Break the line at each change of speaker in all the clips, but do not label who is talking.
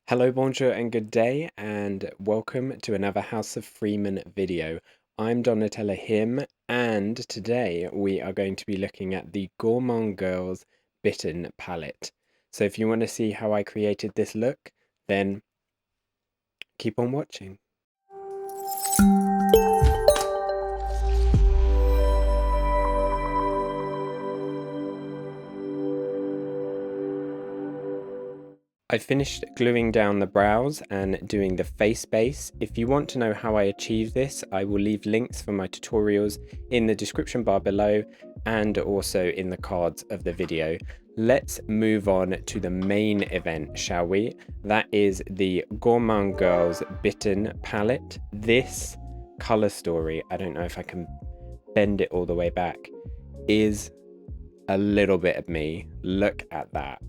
Hello, bonjour, and good day, and welcome to another House of Freeman video. I'm Donatella Him, and today we are going to be looking at the Gourmande Girls Bitten palette. So if you want to see how I created this look, then keep on watching. I finished gluing down the brows and doing the face base. If you want to know how I achieve this, I will leave links for my tutorials in the description bar below and also in the cards of the video. Let's move on to the main event, shall we? That is the Gourmande Girls Bitten palette. This color story, I don't know if I can bend it all the way back, is a little bit of me. Look at that.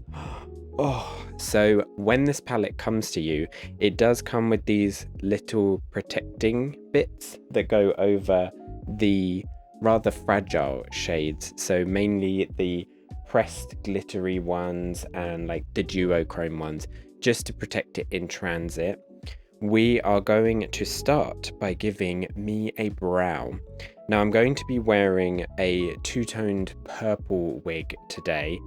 Oh, so when this palette comes to you, it does come with these little protecting bits that go over the rather fragile shades. So mainly the pressed glittery ones and like the duochrome ones, just to protect it in transit. We are going to start by giving me a brow. Now I'm going to be wearing a two-toned purple wig today.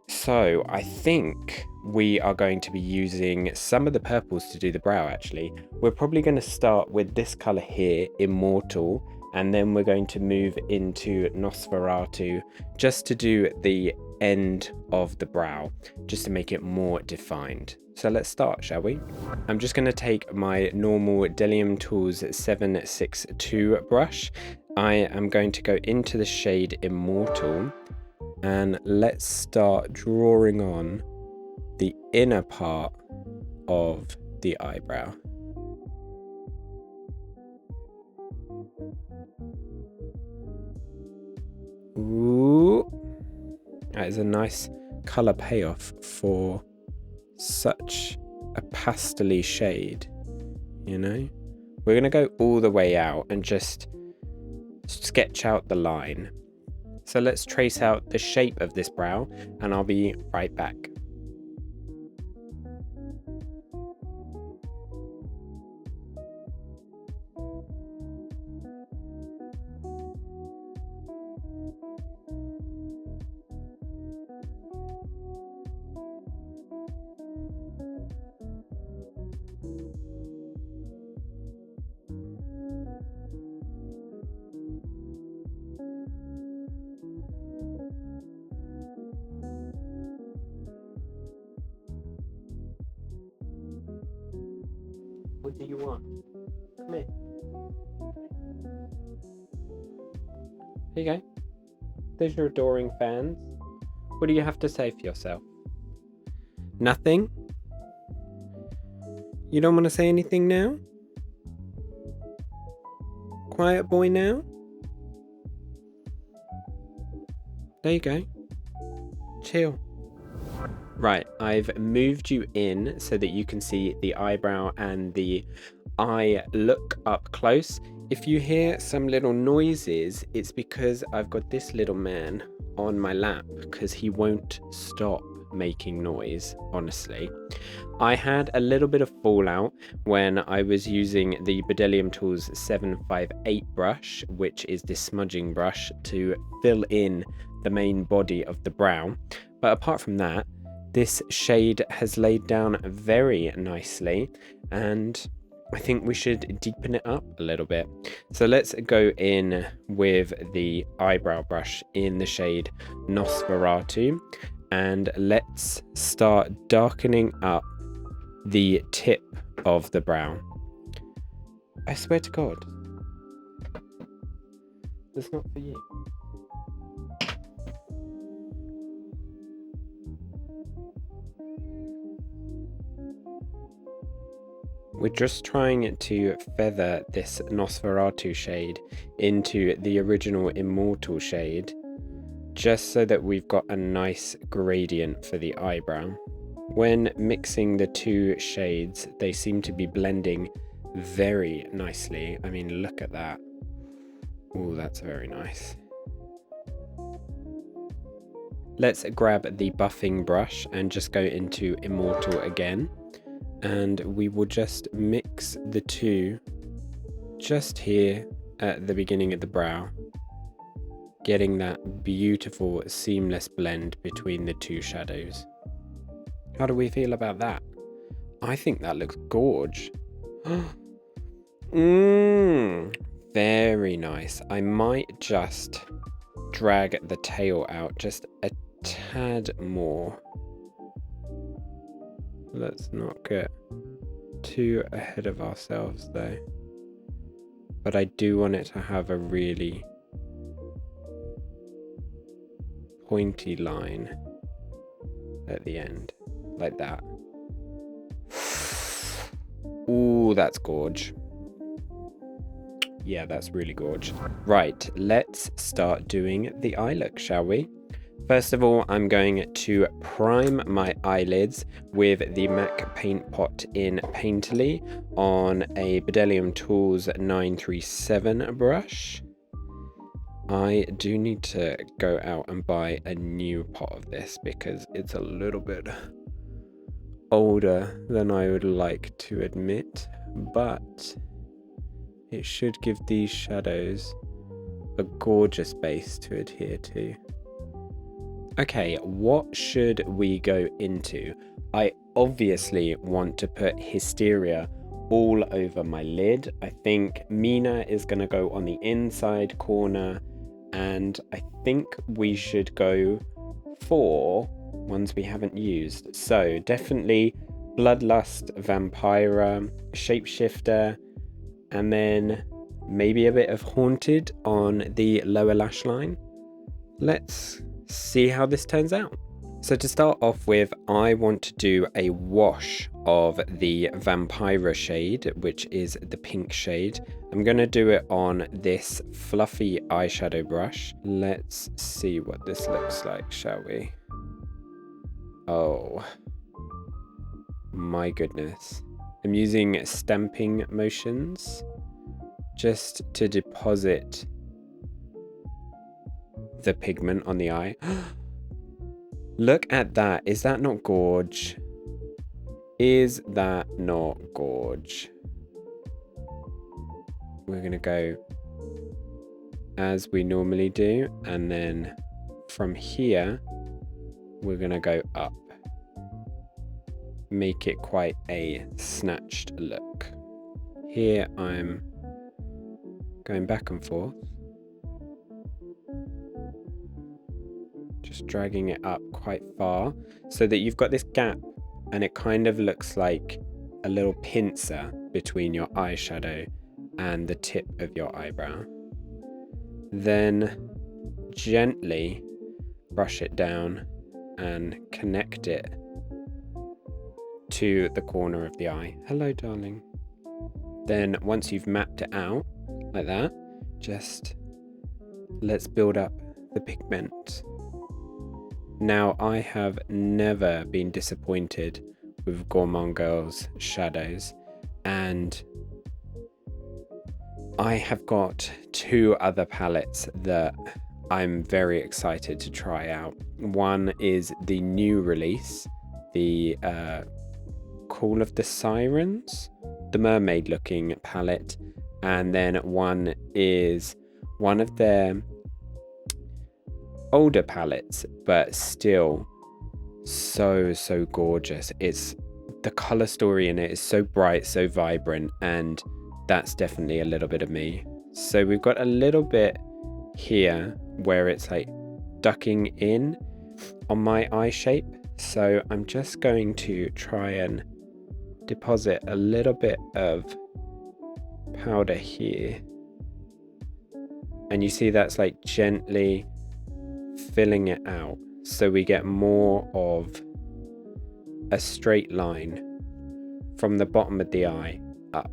So I think we are going to be using some of the purples to do the brow actually. We're probably going to start with this colour here, Immortal, and then we're going to move into Nosferatu just to do the end of the brow, just to make it more defined. So let's start, shall we? I'm just going to take my normal Delium Tools 762 brush. I am going to go into the shade Immortal. And let's start drawing on the inner part of the eyebrow. Ooh, that is a nice color payoff for such a pastel-y shade, you know? We're gonna go all the way out and just sketch out the line. So let's trace out the shape of this brow and I'll be right back. What do you want? Come here. Here you go. There's your adoring fans. What do you have to say for yourself? Nothing? You don't want to say anything now? Quiet boy now? There you go. Chill. Right, I've moved you in so that you can see the eyebrow and the eye look up close. If you hear some little noises, it's because I've got this little man on my lap because he won't stop making noise, honestly. I had a little bit of fallout when I was using the Bdellium Tools 758 brush, which is this smudging brush, to fill in the main body of the brow. But apart from that, this shade has laid down very nicely, and I think we should deepen it up a little bit. So let's go in with the eyebrow brush in the shade Nosferatu, and let's start darkening up the tip of the brow. I swear to God, that's not for you. We're just trying to feather this Nosferatu shade into the original Immortal shade, just so that we've got a nice gradient for the eyebrow. When mixing the two shades, they seem to be blending very nicely. I mean, look at that. Oh, that's very nice. Let's grab the buffing brush and just go into Immortal again. And we will just mix the two just here at the beginning of the brow, getting that beautiful seamless blend between the two shadows. How do we feel about that? I think that looks gorge. Very nice. I might just drag the tail out just a tad more. Let's not get too ahead of ourselves though. But I do want it to have a really pointy line at the end, like that. Ooh, that's gorge. Yeah, that's really gorge. Right, let's start doing the eye look, shall we? First of all, I'm going to prime my eyelids with the MAC Paint Pot in Painterly on a Bdellium Tools 937 brush. I do need to go out and buy a new pot of this because it's a little bit older than I would like to admit, but it should give these shadows a gorgeous base to adhere to. Okay, what should we go into? I obviously want to put Hysteria all over my lid. I think Mina is going to go on the inside corner, and I think we should go for ones we haven't used. So definitely Bloodlust, Vampira, Shapeshifter, and then maybe a bit of Haunted on the lower lash line. Let's see how this turns out. So to start off with, I want to do a wash of the Vampira shade, which is the pink shade. I'm going to do it on this fluffy eyeshadow brush. Let's see what this looks like, shall we? Oh my goodness. I'm using stamping motions just to deposit the pigment on the eye. Look at that. Is that not gorge? Is that not gorge? We're gonna go as we normally do, and then from here we're gonna go up, make it quite a snatched look. Here I'm going back and forth, just dragging it up quite far so that you've got this gap and it kind of looks like a little pincer between your eyeshadow and the tip of your eyebrow. Then gently brush it down and connect it to the corner of the eye. Hello, darling. Then once you've mapped it out like that, just let's build up the pigment. Now, I have never been disappointed with Gourmande Girls shadows, and I have got two other palettes that I'm very excited to try out. One is the new release, the Call of the Sirens, the mermaid looking palette, and then one is one of their older palettes, but still so gorgeous. It's the color story in it is so bright, so vibrant, and that's definitely a little bit of me. So we've got a little bit here where it's like ducking in on my eye shape, so I'm just going to try and deposit a little bit of powder here, and you see that's like gently filling it out so we get more of a straight line from the bottom of the eye up.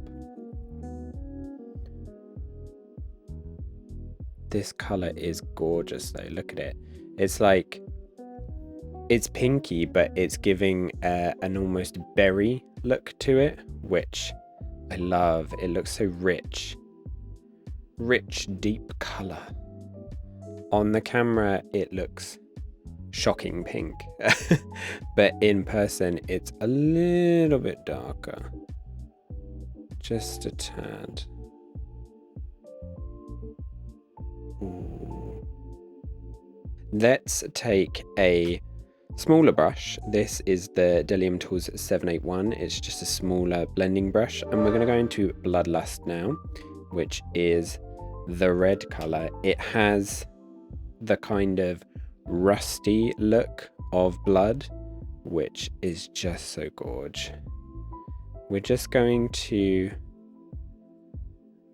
This color is gorgeous though, look at it. It's like, it's pinky, but it's giving an almost berry look to it, which I love. It looks so rich, deep color. On the camera, it looks shocking pink. But in person, it's a little bit darker. Just a tad. Ooh. Let's take a smaller brush. This is the Delium Tools 781. It's just a smaller blending brush, and we're going to go into Bloodlust now, which is the red color. It has the kind of rusty look of blood, which is just so gorge. We're just going to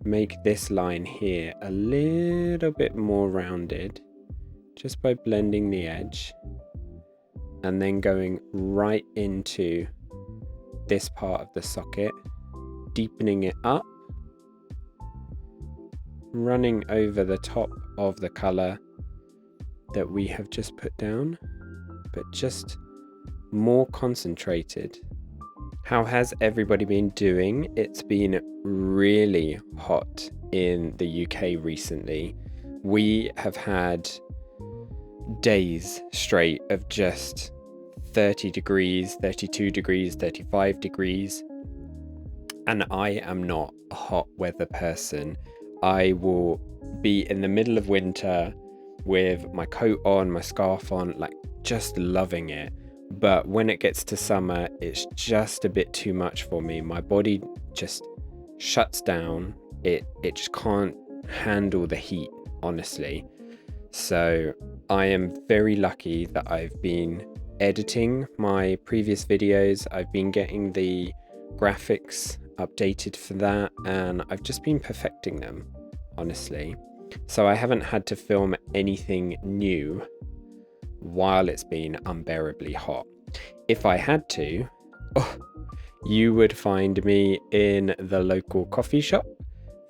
make this line here a little bit more rounded just by blending the edge, and then going right into this part of the socket, deepening it up, running over the top of the color that we have just put down, but just more concentrated. How has everybody been doing? It's been really hot in the UK recently. We have had days straight of just 30 degrees, 32 degrees, 35 degrees. And I am not a hot weather person. I will be in the middle of winter with my coat on, my scarf on, like just loving it. But when it gets to summer, it's just a bit too much for me. My body just shuts down. It just can't handle the heat, honestly. So I am very lucky that I've been editing my previous videos. I've been getting the graphics updated for that, and I've just been perfecting them, honestly. So I haven't had to film anything new while it's been unbearably hot. If I had to, you would find me in the local coffee shop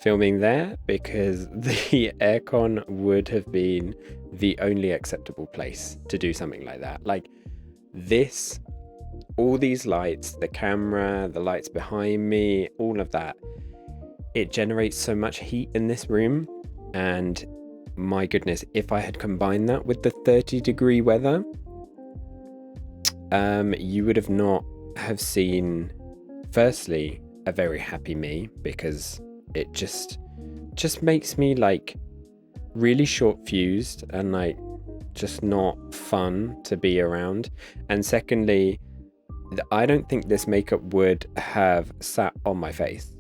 filming there, because the aircon would have been the only acceptable place to do something like that. Like this, all these lights, the camera, the lights behind me, all of that, it generates so much heat in this room. And my goodness, if I had combined that with the 30-degree weather, you would have not have seen, firstly, a very happy me, because it just makes me like really short fused and like just not fun to be around. And secondly, I don't think this makeup would have sat on my face.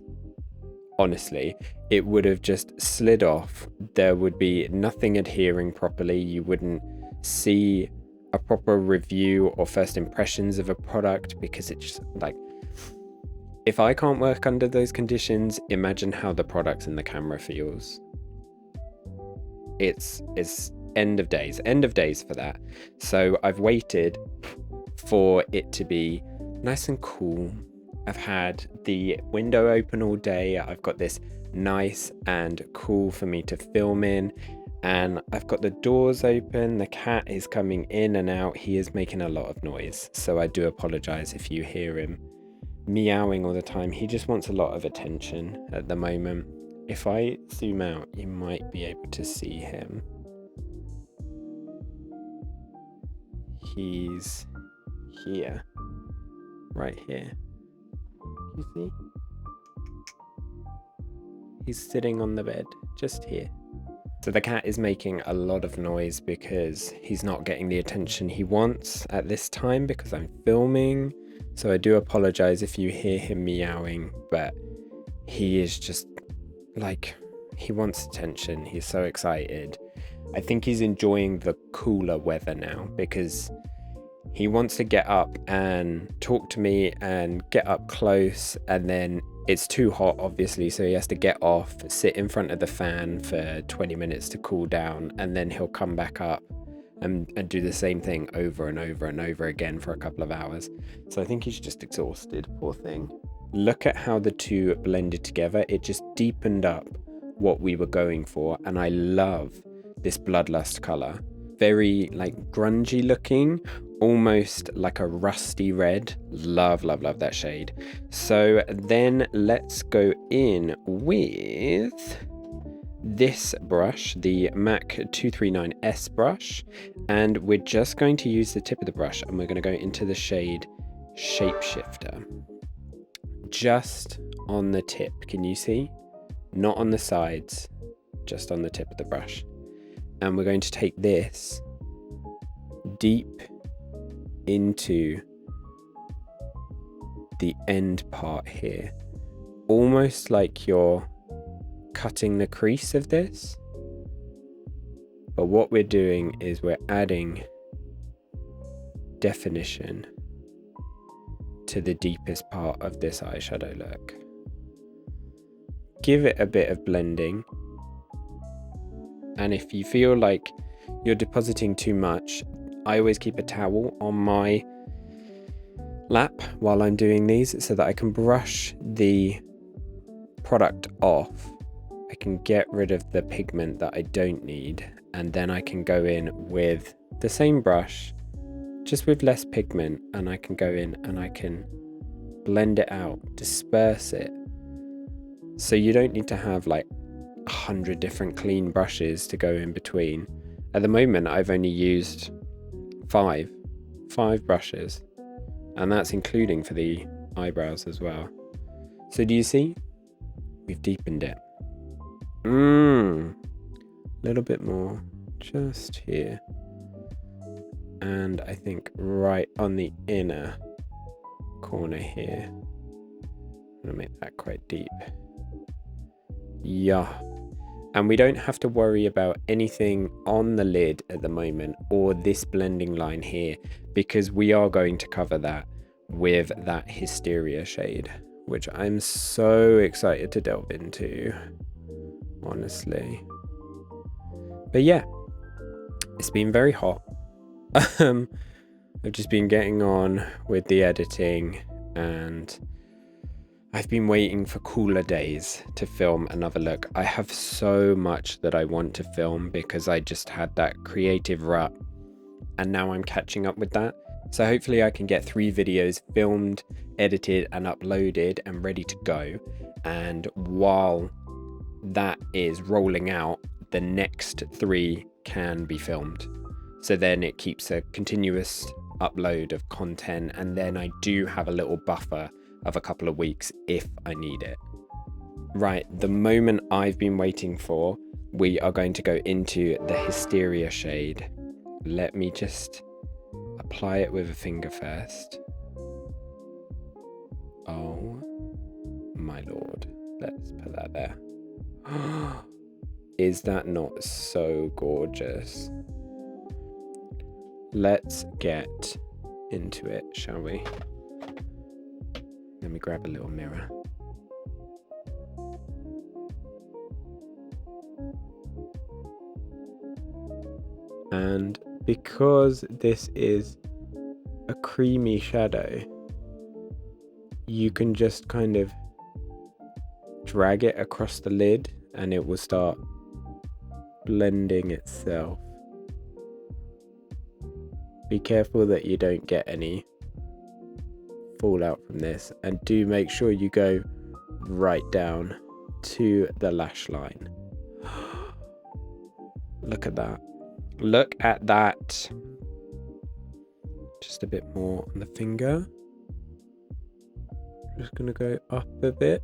Honestly, it would have just slid off. There would be nothing adhering properly. You wouldn't see a proper review or first impressions of a product, because it's just like, if I can't work under those conditions, imagine how the product in the camera feels. It's end of days for that. So I've waited for it to be nice and cool. I've had the window open all day. I've got this nice and cool for me to film in, and I've got the doors open. The cat is coming in and out. He is making a lot of noise, so I do apologize if you hear him meowing all the time. He just wants a lot of attention at the moment. If I zoom out, you might be able to see him. He's here, right here. You see? He's sitting on the bed, just here. So the cat is making a lot of noise because he's not getting the attention he wants at this time, because I'm filming. So I do apologize if you hear him meowing, but he is just like, he wants attention. He's so excited. I think he's enjoying the cooler weather now, because he wants to get up and talk to me and get up close, and then it's too hot, obviously, so he has to get off, sit in front of the fan for 20 minutes to cool down, and then he'll come back up and do the same thing over and over and over again for a couple of hours. So I think he's just exhausted, poor thing. Look at how the two blended together. It just deepened up what we were going for, and I love this Bloodlust color. Very like grungy looking, almost like a rusty red. Love that shade. So then let's go in with this brush, the M.A.C 239S brush, and we're just going to use the tip of the brush and we're going to go into the shade Shapeshifter. Just on the tip, can you see? Not on the sides, just on the tip of the brush. And we're going to take this deep into the end part here, almost like you're cutting the crease of this, but what we're doing is we're adding definition to the deepest part of this eyeshadow look. Give it a bit of blending, and if you feel like you're depositing too much, I always keep a towel on my lap while I'm doing these so that I can brush the product off. I can get rid of the pigment that I don't need, and then I can go in with the same brush, just with less pigment, and I can go in and I can blend it out, disperse it. So you don't need to have like 100 different clean brushes to go in between. At the moment, I've only used five brushes, and that's including for the eyebrows as well. So do you see? We've deepened it. A little bit more just here, and I think right on the inner corner here. I'm gonna make that quite deep. Yeah, and we don't have to worry about anything on the lid at the moment or this blending line here, because we are going to cover that with that Hysteria shade, which I'm so excited to delve into, honestly. But yeah, it's been very hot. I've just been getting on with the editing, and I've been waiting for cooler days to film another look. I have so much that I want to film because I just had that creative rut, and now I'm catching up with that. So hopefully I can get 3 videos filmed, edited and uploaded and ready to go. And while that is rolling out, the next 3 can be filmed. So then it keeps a continuous upload of content, and then I do have a little buffer of a couple of weeks if I need it. Right, the moment I've been waiting for, we are going to go into the Hysteria shade. Let me just apply it with a finger first. Oh my lord, let's put that there. Is that not so gorgeous? Let's get into it, shall we? Let me grab a little mirror. And because this is a creamy shadow, you can just kind of drag it across the lid and it will start blending itself. Be careful that you don't get any fallout from this, and do make sure you go right down to the lash line. Look at that. Look at that. Just a bit more on the finger. Just gonna go up a bit.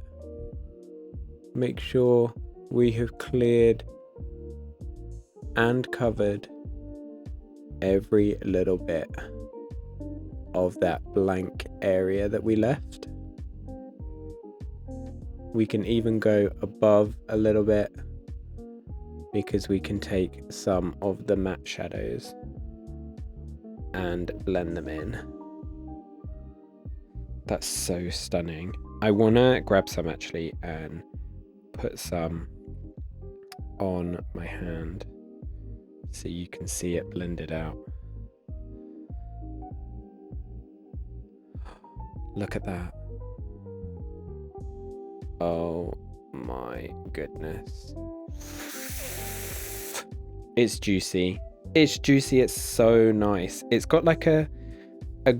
Make sure we have cleared and covered every little bit of that blank area that we left. We can even go above a little bit, because we can take some of the matte shadows and blend them in. That's so stunning. I wanna grab some actually and put some on my hand so you can see it blended out. Look at that. Oh my goodness. It's juicy. It's juicy. It's so nice. It's got like a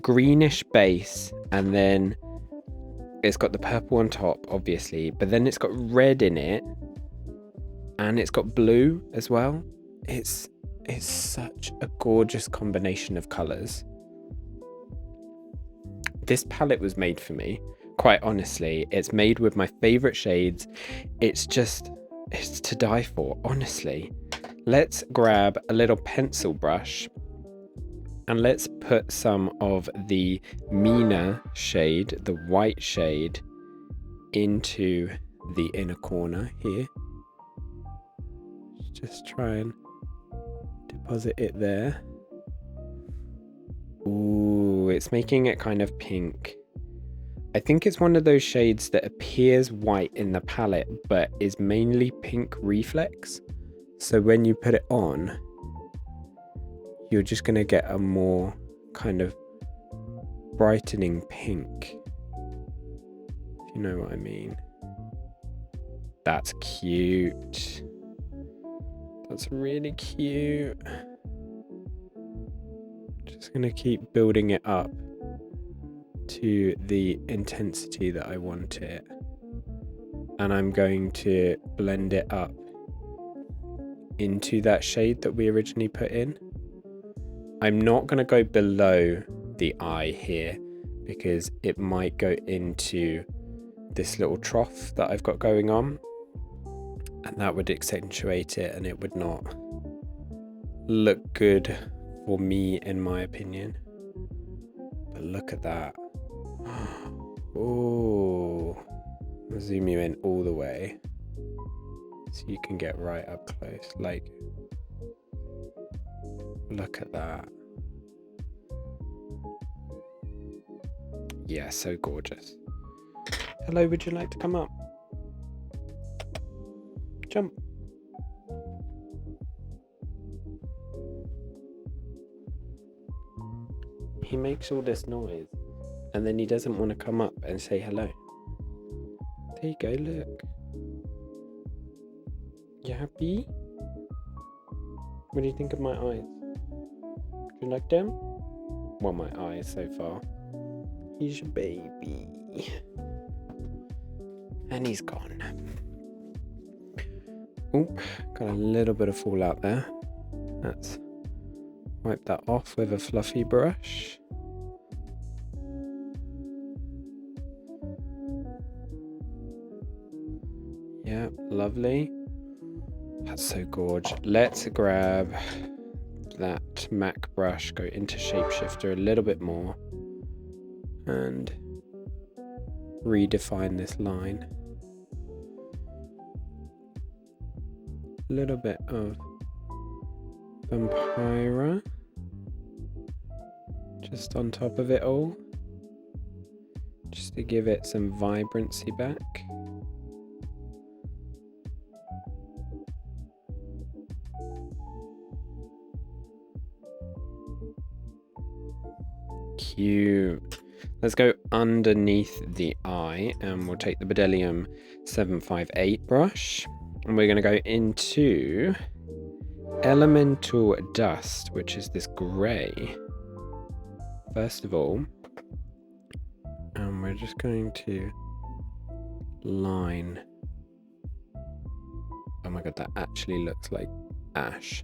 greenish base, and then it's got the purple on top, obviously, but then it's got red in it, and it's got blue as well. It's such a gorgeous combination of colors. This palette was made for me, quite honestly. It's made with my favorite shades. It's to die for, honestly. Let's grab a little pencil brush and let's put some of the Mina shade, the white shade, into the inner corner here. Just try and deposit it there. Ooh, it's making it kind of pink. I think it's one of those shades that appears white in the palette, but is mainly pink reflex. So when you put it on, you're just going to get a more kind of brightening pink. If you know what I mean. That's cute. That's really cute. Just going to keep building it up to the intensity that I want it. And I'm going to blend it up into that shade that we originally put in. I'm not going to go below the eye here because it might go into this little trough that I've got going on, and that would accentuate it and it would not look good for me, in my opinion. But look at that. Oh, I'll zoom you in all the way so you can get right up close. Like, look at that. Yeah, so gorgeous. Hello, would you like to come up? Jump. He makes all this noise and then he doesn't want to come up and say hello. There you go, look. You happy? What do you think of my eyes? Do you like them? Well, my eyes so far. He's your baby. And he's gone. Oop, got a little bit of fallout there. Let's wipe that off with a fluffy brush. Yeah, lovely. That's so gorgeous. Let's grab that M.A.C brush, go into Shapeshifter a little bit more, and redefine this line. A little bit of Vampira just on top of it all, just to give it some vibrancy back. Cute. Let's go underneath the eye and we'll take the Bdellium 758 brush and we're going to go into Elemental Dust, which is this grey. First of all, and we're just going to line. Oh my god, that actually looks like ash.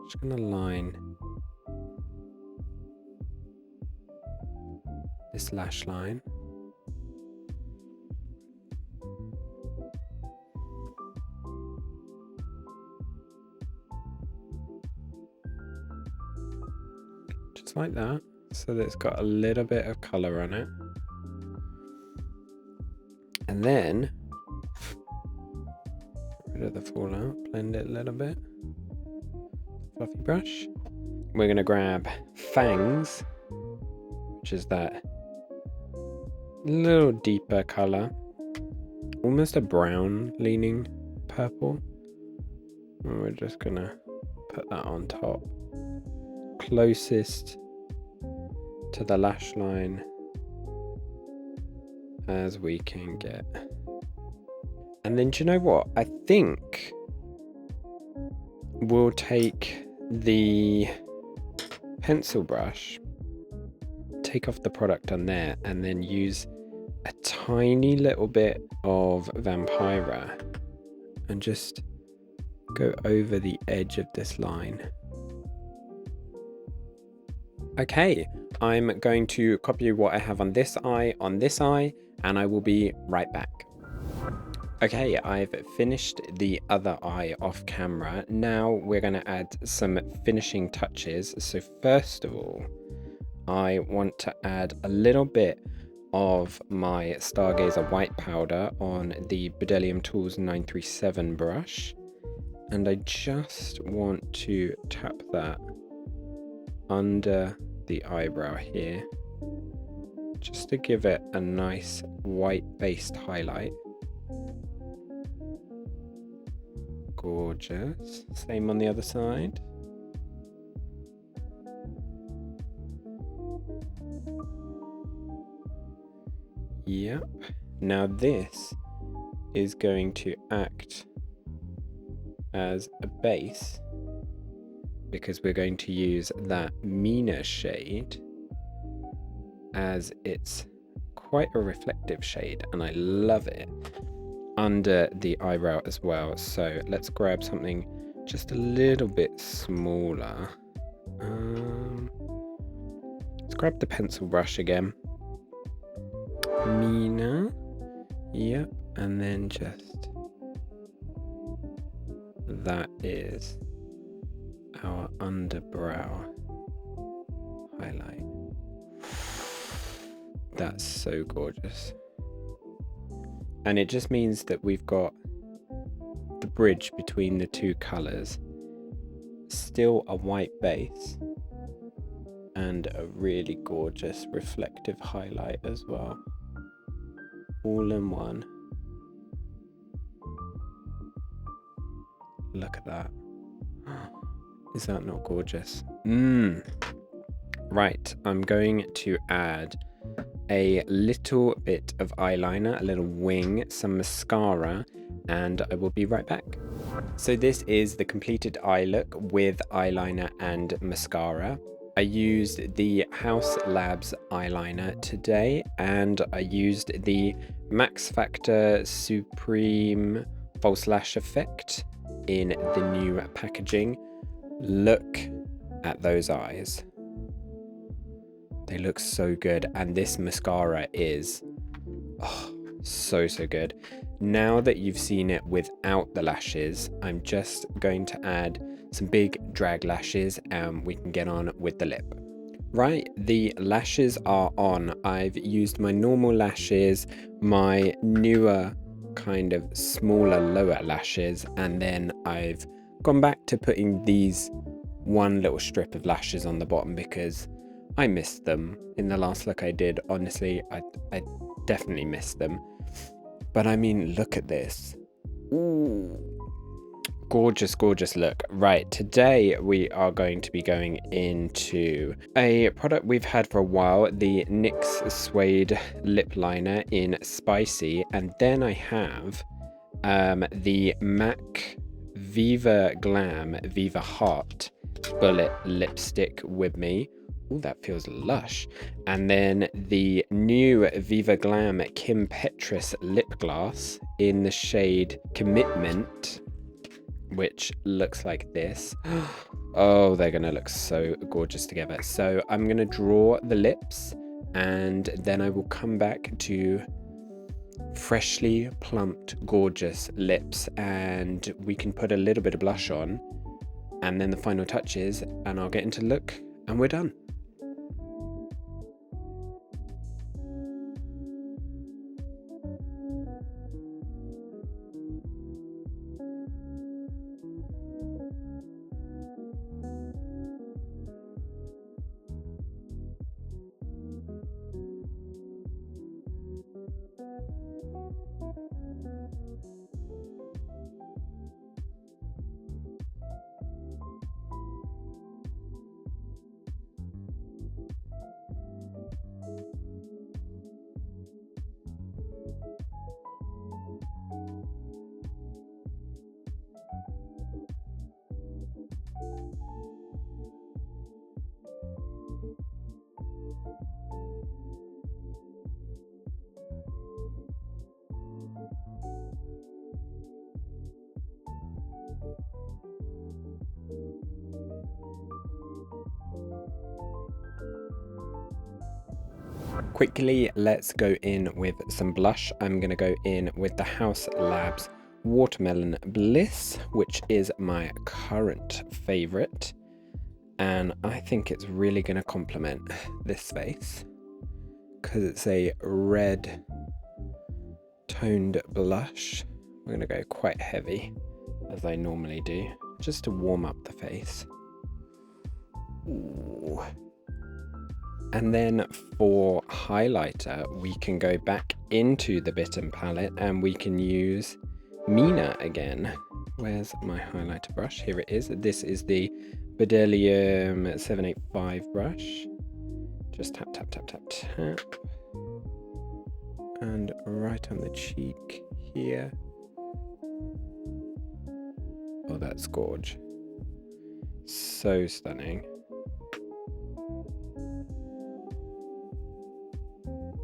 Just going to line this lash line. Just like that, so that it's got a little bit of colour on it. And then, get rid of the fallout, blend it a little bit. Fluffy brush. We're going to grab Fangs, which is that little deeper colour, almost a brown leaning purple. And we're just gonna put that on top, closest to the lash line as we can get. And then, do you know what? I think we'll take the pencil brush, take off the product on there, and then use a tiny little bit of Vampira and just go over the edge of this line. Okay, I'm going to copy what I have on this eye, and I will be right back. Okay, I've finished the other eye off camera. Now we're going to add some finishing touches. So first of all, I want to add a little bit of my Stargazer white powder on the Bdellium Tools 937 brush. And I just want to tap that under the eyebrow here, just to give it a nice white based highlight. Gorgeous. Same on the other side. Yep. Now this is going to act as a base, because we're going to use that Mina shade, as it's quite a reflective shade and I love it, under the eyebrow as well. So let's grab something just a little bit smaller. Let's grab the pencil brush again. Mina. Yep. And then just, that is our underbrow highlight. That's so gorgeous. And it just means that we've got the bridge between the two colors, still a white base, and a really gorgeous reflective highlight as well, all in one. Look at that. Is that not gorgeous? Right, I'm going to add a little bit of eyeliner, a little wing, some mascara, and I will be right back. So this is the completed eye look with eyeliner and mascara. I used the Haus Labs eyeliner today, and I used the Max Factor Supreme False Lash Effect in the new packaging. Look at those eyes. They look so good, and this mascara is so good. Now that you've seen it without the lashes, I'm just going to add some big drag lashes and we can get on with the lip. Right, the lashes are on. I've used my normal lashes, my newer kind of smaller lower lashes, and then I've gone back to putting these one little strip of lashes on the bottom because I missed them in the last look I did. Honestly, I definitely missed them. But I mean, look at this. Ooh, gorgeous, gorgeous look. Right, today we are going to be going into a product we've had for a while, the NYX Suede Lip Liner in Spicy. And then I have the M.A.C Viva Glam Viva Heart Bullet Lipstick with me. Oh, that feels lush. And then the new Viva Glam Kim Petras lip gloss in the shade Commitment, which looks like this. Oh, they're gonna look so gorgeous together. So I'm gonna draw the lips, and then I will come back to freshly plumped, gorgeous lips, and we can put a little bit of blush on, and then the final touches, and I'll get into look, and we're done. Quickly, let's go in with some blush. I'm going to go in with the Haus Labs Watermelon Bliss, which is my current favorite. And I think it's really going to complement this face because it's a red toned blush. We're going to go quite heavy, as I normally do, just to warm up the face. Ooh. And then for highlighter, we can go back into the Bitten palette and we can use Mina again. Where's my highlighter brush? Here it is. This is the Beryllium 785 brush. Just tap, tap, tap, tap, tap. And right on the cheek here. Oh, that's gorge. So stunning.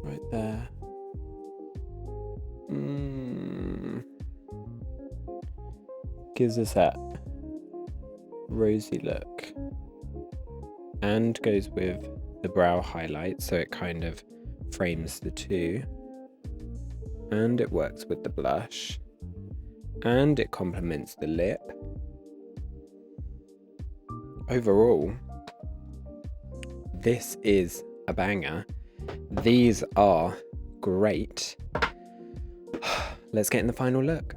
Right there. Gives us that rosy look. And goes with the brow highlight, so it kind of frames the two. And it works with the blush. And it complements the lip. Overall, this is a banger. These are great. Let's get in the final look.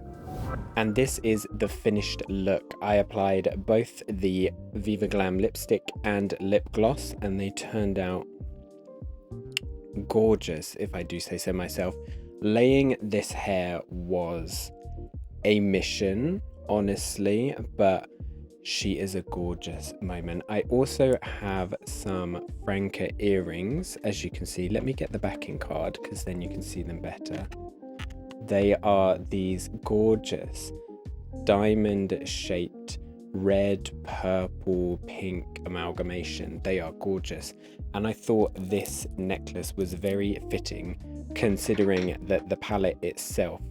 And this is the finished look. I applied both the Viva Glam Lipstick and lip gloss, and they turned out gorgeous, if I do say so myself. Laying this hair was a mission, honestly, but she is a gorgeous moment. I also have some Franca earrings, as you can see. Let me get the backing card because then you can see them better. They are these gorgeous diamond shaped red, purple, pink amalgamation. They are gorgeous. And I thought this necklace was very fitting considering that the palette itself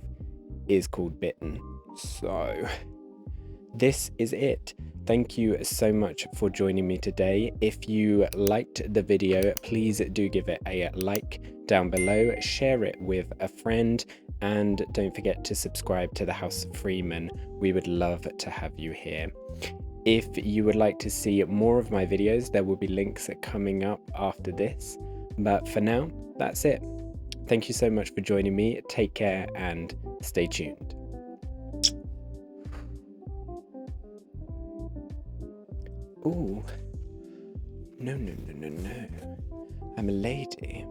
is called Bitten. So this is it. Thank you so much for joining me today. If you liked the video, please do give it a like down below, share it with a friend, and don't forget to subscribe to the HausOfFreeman. We would love to have you here. If you would like to see more of my videos, there will be links coming up after this. But for now, that's it. Thank you so much for joining me. Take care and stay tuned. Ooh. No, no, no, no, no. I'm a lady.